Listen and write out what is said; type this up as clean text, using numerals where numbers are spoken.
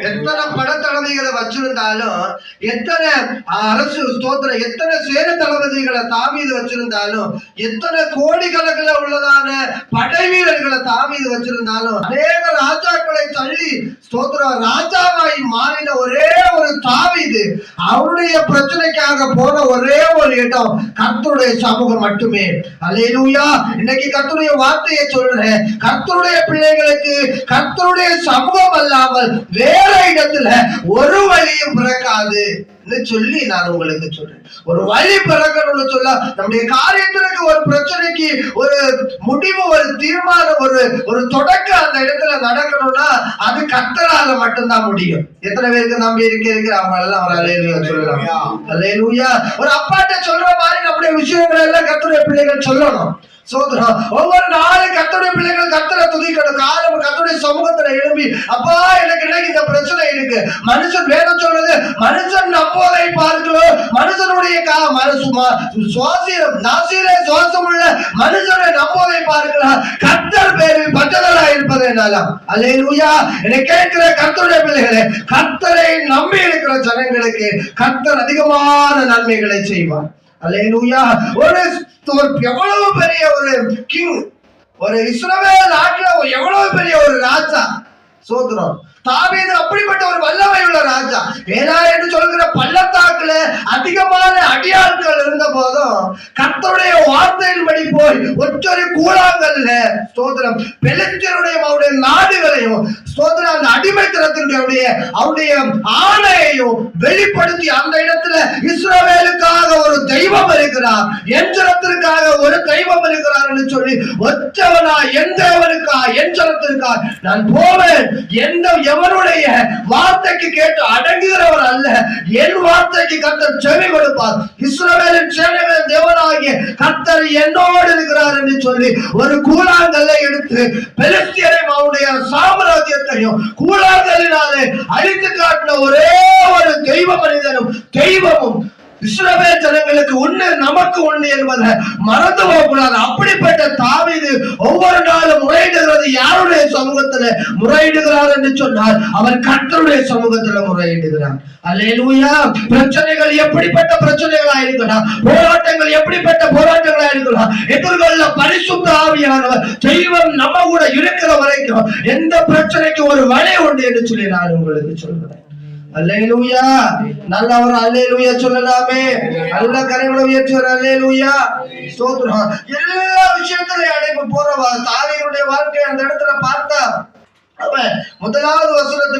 எத்தனை படத்தளபதிகளை வச்சிருந்தாலும், எத்தனை அரசு ஸ்தோத்திரம், எத்தனை சேர தளபதிகளை தாவீது வச்சிருந்தாலும், எத்தனை கோடிக்கணக்கில் உள்ளதான படை வீரர்களை தாவீது வச்சிருந்தாலும், அநேக ராஜாக்களை தள்ளி ஸ்தோத்திரம் ராஜாவாய் மாறின ஒரே ஒரு தாவீது, அவருடைய பிரச்சனைக்காக போன ஒரே ஒரு இடம் கர்த்தருடைய சமூகம் மட்டுமே. அல்லேலூயா. இன்னைக்கு கர்த்தருடைய வார்த்தையை சொல்றேன், கர்த்தருடைய பிள்ளைகளுக்கு கர்த்தருடைய சமூகம் அல்லாமல் வேற இடத்துல ஒரு வழியும் பிறக்காது சொல்லி நான் உங்களுக்கு சொல்றேன். ஒரு வழி பிறக்கணும்னு சொல்ல, நம்முடைய காரியத்திற்கு ஒரு பிரச்சனைக்கு ஒரு முடிவு, ஒரு தீர்மானம், ஒரு தொடக்கம் அந்த இடத்துல நடக்கணும்னா அது கர்த்தரால மட்டும்தான் முடியும். எத்தனை பேருக்கு நம்பி இருக்கிறாங்க எல்லாம் ஒரு அல்லேலூயா சொல்லலாம். அல்லேலூயா. ஒரு அப்பாட்ட சொல்ற மாதிரி நம்முடைய விஷயங்கள் எல்லாம் கர்த்தருடைய பிள்ளைகள் சொல்லணும். சோதரம் ஒவ்வொரு நாளும் கர்த்தருடைய பிள்ளைகள் கர்த்தரை துதிக்கணும். காலம் கர்த்தருடைய சமூகத்துல எழுப்பி, அப்பா எனக்கு இன்னைக்கு இந்த பிரச்சனை இருக்கு. மனுஷன் வேதம் சொல்றது, மனுஷன் நம்போதை பார்க்கலாம், மனுஷனுடைய சுவாசம் உள்ள மனுஷனை நம்போதை பார்க்கலாம், கர்த்தர் பேரில் பற்றுதலாய் இருப்பதனால. அல்லேலூயா. என்னை கேட்கிற கர்த்தருடைய பிள்ளைகளே, கர்த்தரை நம்பி இருக்கிற ஜனங்களுக்கு கர்த்தர் அதிகமான நன்மைகளை செய்வார். அல்லேலூயா. ஒரு எவ்வளவு பெரிய ஒரு கிங், ஒரு இஸ்ரவேல் நாட்டுல எவ்வளவு பெரிய ஒரு ராஜா. சோதரம் தாவீது அப்படிப்பட்ட ஒரு வல்லமை உள்ள ராஜா. ஏனா என்று சொல்கிற பள்ளத்தாக்குல அதிகமான அடியாட்கள் இருந்த போதும் கர்த்தருடைய வார்த்தையின்படி போய் ஒற்றொரு கூழாங்கல்ல ஸ்தோத்திரம் பெலிஸ்தருடைய அவருடைய நாடுகளையும் ஸ்தோத்திரம் அந்த அடிமைத்தனத்தினுடைய அவருடைய ஆணையையும் வெளிப்படுத்தி அந்த இடத்துல இஸ்ரவேலுக்காக ஒரு தெய்வம் இருக்கிறார், எஞ்சனத்திற்காக ஒரு தெய்வம் இருக்கிறார் என்று சொல்லி, ஒற்றவனா என் தேவனுக்கா என் ஜனத்திற்கா நான் போவேன், எந்த எவருடைய வார்த்தைக்கு கேட்டு அடங்குகிறவர் அல்ல, என் வார்த்தைக்கு கர்த்தர் செவி கொடுப்பார். இஸ்ரவேலின் சேனைகளின் தேவனாகிய கர்த்தர் என்னோடு இருக்கிறார் என்று சொல்லி ஒரு கூழாங்கல்லை எடுத்து பெலிஸ்தியரையும் அவருடைய சாம்ராஜ்யத்தையும் கூழாங்கல்லினாலே அழித்து காட்டின ஒரே ஒரு தெய்வ மனிதனும் தெய்வமும் இஸ்ரவேல் ஜனங்களுக்கு ஒண்ணு நமக்கு ஒண்ணு என்பதை மறந்து போகக்கூடாது. அப்படிப்பட்ட தாவீது ஒவ்வொரு நாளும் முறையிடுகிறது. யாருடைய சமூகத்துல முறையிடுகிறார் என்று சொன்னால் அவர் கர்த்தருடைய சமூகத்துல முறையிடுகிறார். அல்லேலூயா. பிரச்சனைகள் எப்படிப்பட்ட பிரச்சனைகளா இருக்கலாம், போராட்டங்கள் எப்படிப்பட்ட போராட்டங்களா இருக்கலாம், எதிர்கொள்ள பரிசுத்த ஆவியானவர் தெய்வம் நம்ம கூட இருக்கிற வரைக்கும் எந்த பிரச்சனைக்கு ஒரு வழி உண்டு என்று சொல்லி நான் உங்களுக்கு சொல்கிறேன். அல்லேலூயா. நல்லவர் அல்லேலூயா சொல்லலாமே. நல்ல கரங்களை உயர்த்துவார். அல்லேலூயா. ஸ்தோத்திரம். எல்லா விஷயத்திலையும் அடைப்பு போறவா தாவீதுடைய வாழ்க்கை அந்த இடத்துல பார்த்தா அவன் முதலாவது வசனத்தை